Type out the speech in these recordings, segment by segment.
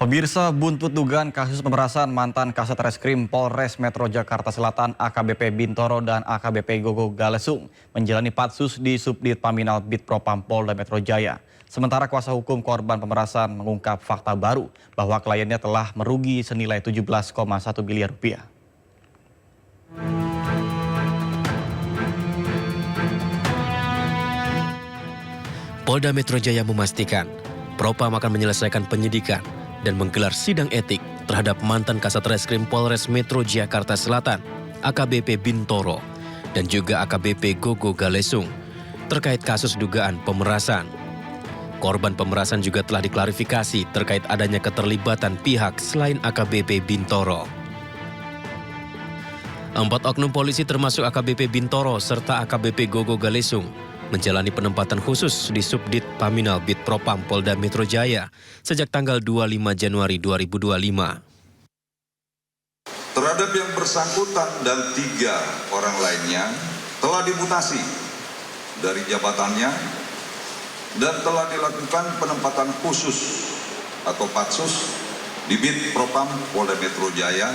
Pemirsa, buntut dugaan kasus pemerasan mantan Kasat Reskrim Polres Metro Jakarta Selatan AKBP Bintoro dan AKBP Gogo Galesung menjalani patsus di Subdit Paminal Bid Propam Polda Metro Jaya. Sementara kuasa hukum korban pemerasan mengungkap fakta baru bahwa kliennya telah merugi senilai 17,1 miliar rupiah. Polda Metro Jaya memastikan Propam akan menyelesaikan penyidikan dan menggelar sidang etik terhadap mantan Kasat Reskrim Polres Metro Jakarta Selatan, AKBP Bintoro, dan juga AKBP Gogo Galesung, terkait kasus dugaan pemerasan. Korban pemerasan juga telah diklarifikasi terkait adanya keterlibatan pihak selain AKBP Bintoro. 4 oknum polisi termasuk AKBP Bintoro serta AKBP Gogo Galesung menjalani penempatan khusus di Subdit Paminal Bid Propam Polda Metro Jaya sejak tanggal 25 Januari 2025. Terhadap yang bersangkutan dan 3 orang lainnya telah dimutasi dari jabatannya dan telah dilakukan penempatan khusus atau patsus di Bid Propam Polda Metro Jaya.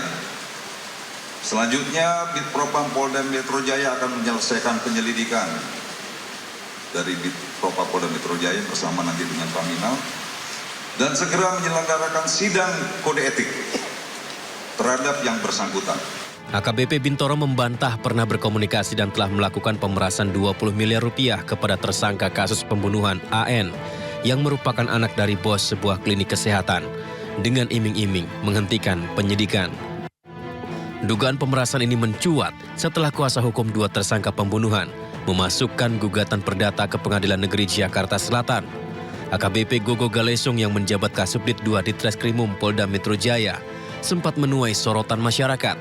Selanjutnya Bid Propam Polda Metro Jaya akan menyelesaikan penyelidikan dari Bid Propam Polda Metro Jaya bersama nanti dengan Paminal dan segera menyelenggarakan sidang kode etik terhadap yang bersangkutan. AKBP Bintoro membantah pernah berkomunikasi dan telah melakukan pemerasan 20 miliar rupiah kepada tersangka kasus pembunuhan AN yang merupakan anak dari bos sebuah klinik kesehatan dengan iming-iming menghentikan penyidikan. Dugaan pemerasan ini mencuat setelah kuasa hukum 2 tersangka pembunuhan memasukkan gugatan perdata ke Pengadilan Negeri Jakarta Selatan. AKBP Gogo Galesung yang menjabat Kasubdit 2 di Treskrimum Polda Metro Jaya sempat menuai sorotan masyarakat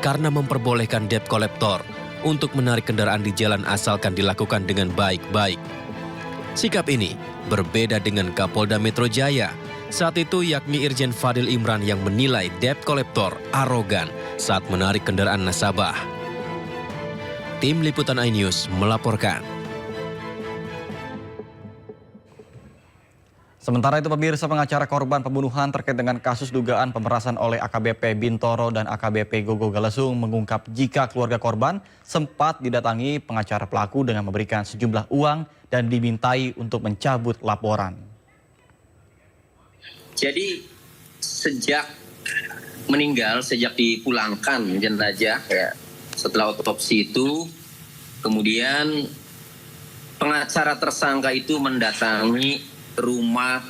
karena memperbolehkan debt collector untuk menarik kendaraan di jalan asalkan dilakukan dengan baik-baik. Sikap ini berbeda dengan Kapolda Metro Jaya saat itu, yakni Irjen Fadil Imran yang menilai debt collector arogan saat menarik kendaraan nasabah. Tim Liputan iNews melaporkan. Sementara itu, pemirsa, pengacara korban pembunuhan terkait dengan kasus dugaan pemerasan oleh AKBP Bintoro dan AKBP Gogo Galesung mengungkap jika keluarga korban sempat didatangi pengacara pelaku dengan memberikan sejumlah uang dan dimintai untuk mencabut laporan. Jadi sejak meninggal, sejak dipulangkan jenazah ya, setelah otopsi itu, kemudian pengacara tersangka itu mendatangi rumah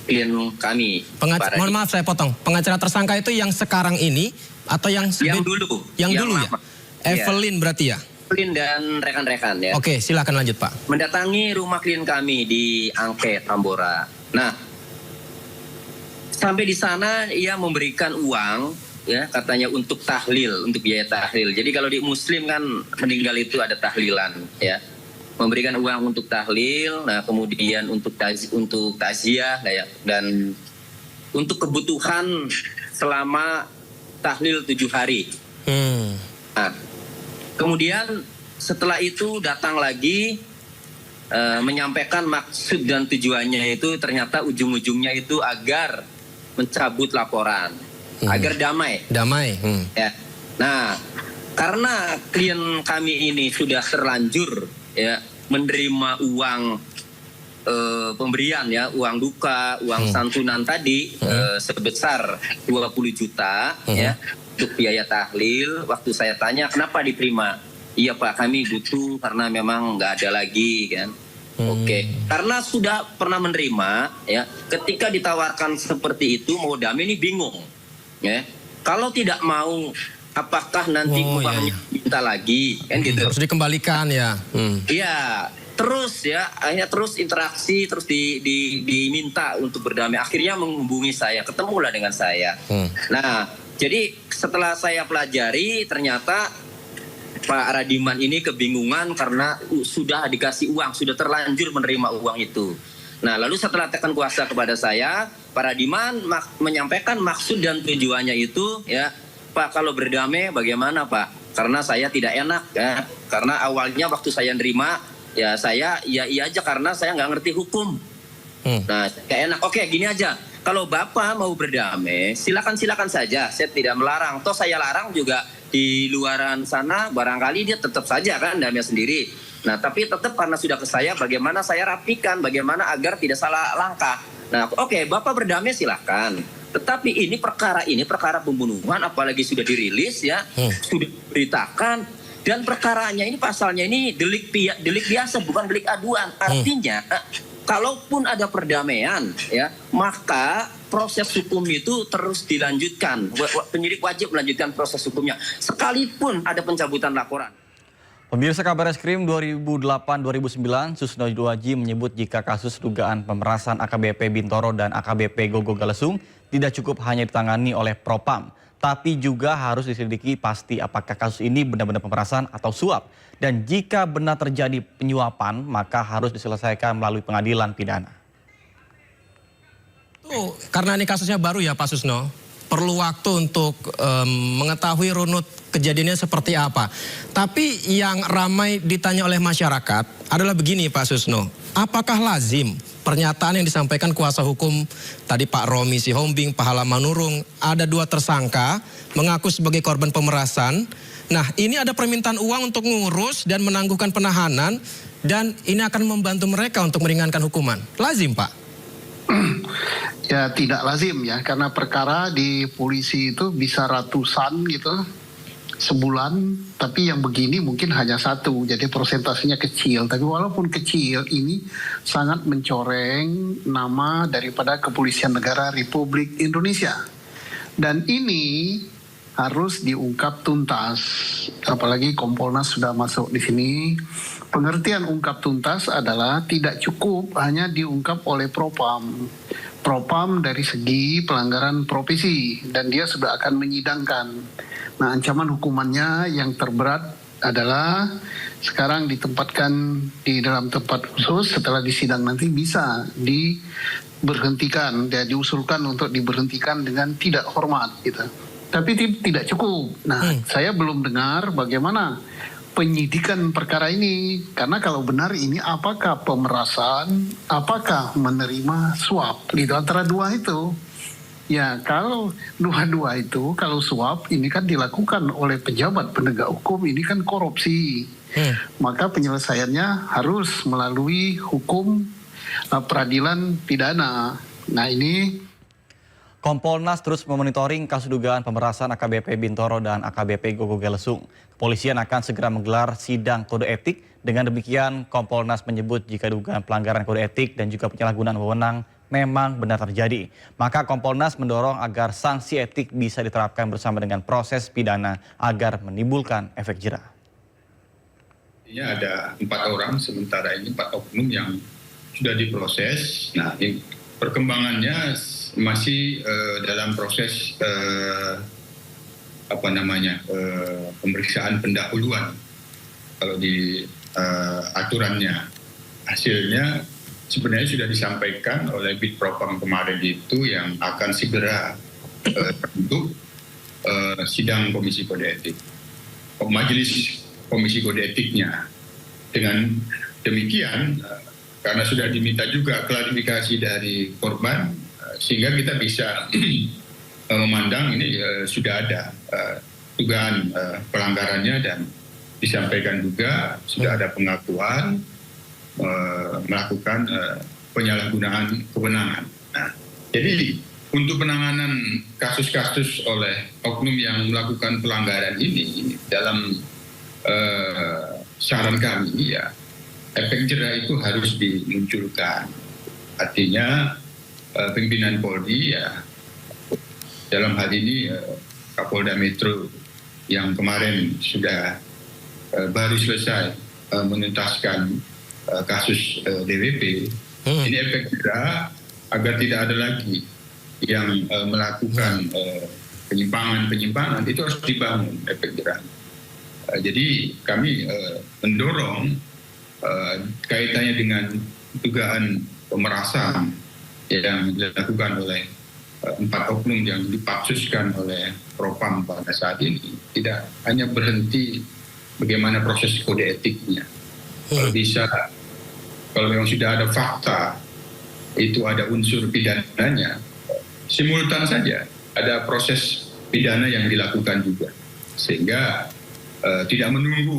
klien kami. Mohon maaf saya potong. Pengacara tersangka itu yang sekarang ini atau yang dulu? Yang dulu ya? Evelyn berarti ya? Evelyn dan rekan-rekan ya. Oke, silakan lanjut Pak. Mendatangi rumah klien kami di Angke, Tambora. Nah, sampai di sana ia memberikan uang, ya katanya untuk tahlil, untuk biaya tahlil. Jadi kalau di Muslim kan meninggal itu ada tahlilan, ya. Memberikan uang untuk tahlil, nah kemudian untuk takziah, ya, dan untuk kebutuhan selama tahlil 7 hari. Nah, kemudian setelah itu datang lagi menyampaikan maksud dan tujuannya itu ternyata ujung-ujungnya itu agar mencabut laporan, agar damai. Ya. Nah, karena klien kami ini sudah terlanjur ya menerima uang pemberian ya, uang duka, uang santunan tadi sebesar 20 juta ya untuk biaya tahlil. Waktu saya tanya kenapa diterima, iya Pak kami butuh karena memang nggak ada lagi kan. Oke, karena sudah pernah menerima ya, ketika ditawarkan seperti itu mau damai ini bingung ya. Kalau tidak mau apakah nanti uangnya minta lagi kan gitu. Harus dikembalikan ya. Iya, terus ya, akhirnya terus interaksi, terus diminta untuk berdamai. Akhirnya menghubungi saya, ketemulah dengan saya. Nah, jadi setelah saya pelajari ternyata Pak Radiman ini kebingungan karena sudah dikasih uang, sudah terlanjur menerima uang itu. Nah, lalu setelah tekan kuasa kepada saya, Pak Radiman menyampaikan maksud dan tujuannya itu, ya, Pak kalau berdamai bagaimana Pak? Karena saya tidak enak, ya. Karena awalnya waktu saya nerima, ya saya iya aja karena saya nggak ngerti hukum. Nah, kayak enak. Oke, gini aja. kalau Bapak mau berdamai, silakan saja. Saya tidak melarang. Toh saya larang juga di luaran sana, barangkali dia tetap saja kan damai sendiri. Nah, tapi tetap karena sudah ke saya, bagaimana saya rapikan, bagaimana agar tidak salah langkah. Nah, oke, Bapak berdamai silakan. Tetapi ini perkara pembunuhan, apalagi sudah dirilis ya, sudah diberitakan, dan perkaranya ini pasalnya ini delik biasa, bukan delik aduan. Artinya, kalaupun ada perdamaian, ya, maka proses hukum itu terus dilanjutkan. Penyidik wajib melanjutkan proses hukumnya, sekalipun ada pencabutan laporan. Pemirsa Kabar Reskrim 2008-2009, Susno Duaji menyebut jika kasus dugaan pemerasan AKBP Bintoro dan AKBP Gogo Galesung tidak cukup hanya ditangani oleh Propam, tapi juga harus diselidiki pasti apakah kasus ini benar-benar pemerasan atau suap. Dan jika benar terjadi penyuapan, maka harus diselesaikan melalui pengadilan pidana. Tuh, karena ini kasusnya baru ya Pak Susno, perlu waktu untuk mengetahui runut kejadiannya seperti apa. Tapi yang ramai ditanya oleh masyarakat adalah begini Pak Susno, apakah lazim pernyataan yang disampaikan kuasa hukum tadi Pak Romi Sihombing, Pak Halamanurung, ada 2 tersangka mengaku sebagai korban pemerasan. Nah, ini ada permintaan uang untuk mengurus dan menangguhkan penahanan, dan ini akan membantu mereka untuk meringankan hukuman. Lazim, Pak? Ya tidak lazim ya, karena perkara di polisi itu bisa ratusan gitu sebulan, tapi yang begini mungkin hanya 1, jadi persentasenya kecil. Tapi walaupun kecil, ini sangat mencoreng nama daripada Kepolisian Negara Republik Indonesia. Dan ini harus diungkap tuntas, apalagi Kompolnas sudah masuk di sini. Pengertian ungkap tuntas adalah tidak cukup hanya diungkap oleh Propam. Propam dari segi pelanggaran profesi, dan dia sudah akan menyidangkan. Nah, ancaman hukumannya yang terberat adalah sekarang ditempatkan di dalam tempat khusus, setelah disidang nanti bisa diberhentikan, dia diusulkan untuk diberhentikan dengan tidak hormat gitu. Tapi tidak cukup. Nah, saya belum dengar bagaimana penyidikan perkara ini, karena kalau benar ini apakah pemerasan, apakah menerima suap, itu antara 2 itu. Ya, kalau dua itu, kalau suap ini kan dilakukan oleh pejabat penegak hukum, ini kan korupsi. Maka penyelesaiannya harus melalui hukum peradilan pidana. Nah, ini Kompolnas terus memonitoring kasus dugaan pemerasan AKBP Bintoro dan AKBP Gogo Galesung. Kepolisian akan segera menggelar sidang kode etik. Dengan demikian, Kompolnas menyebut jika dugaan pelanggaran kode etik dan juga penyalahgunaan wewenang memang benar terjadi. Maka Kompolnas mendorong agar sanksi etik bisa diterapkan bersama dengan proses pidana agar menimbulkan efek jera. Ini ada 4 orang, sementara ini 4 oknum yang sudah diproses. Nah, ini perkembangannya masih dalam proses pemeriksaan pendahuluan kalau di aturannya. Hasilnya sebenarnya sudah disampaikan oleh Bid Propam kemarin itu, yang akan segera untuk sidang Komisi Kode Etik, Majelis Komisi Kode Etiknya. Dengan demikian, karena sudah diminta juga klarifikasi dari korban, sehingga kita bisa memandang ini sudah ada dugaan pelanggarannya, dan disampaikan juga sudah ada pengakuan melakukan penyalahgunaan kewenangan. Nah, jadi untuk penanganan kasus-kasus oleh oknum yang melakukan pelanggaran ini, dalam saran kami ya, efek jera itu harus dimunculkan. Artinya pimpinan Polri ya, dalam hal ini Kapolda Metro yang kemarin sudah baru selesai menuntaskan kasus DWP, ini efek jera agar tidak ada lagi yang melakukan penyimpangan, itu harus dibangun efek jera. Jadi kami mendorong kaitannya dengan dugaan pemerasan yang dilakukan oleh 4 oknum yang dipatsuskan oleh Propam pada saat ini, tidak hanya berhenti bagaimana proses kode etiknya. Kalau bisa, kalau memang sudah ada fakta, itu ada unsur pidananya, simultan saja, ada proses pidana yang dilakukan juga, sehingga tidak menunggu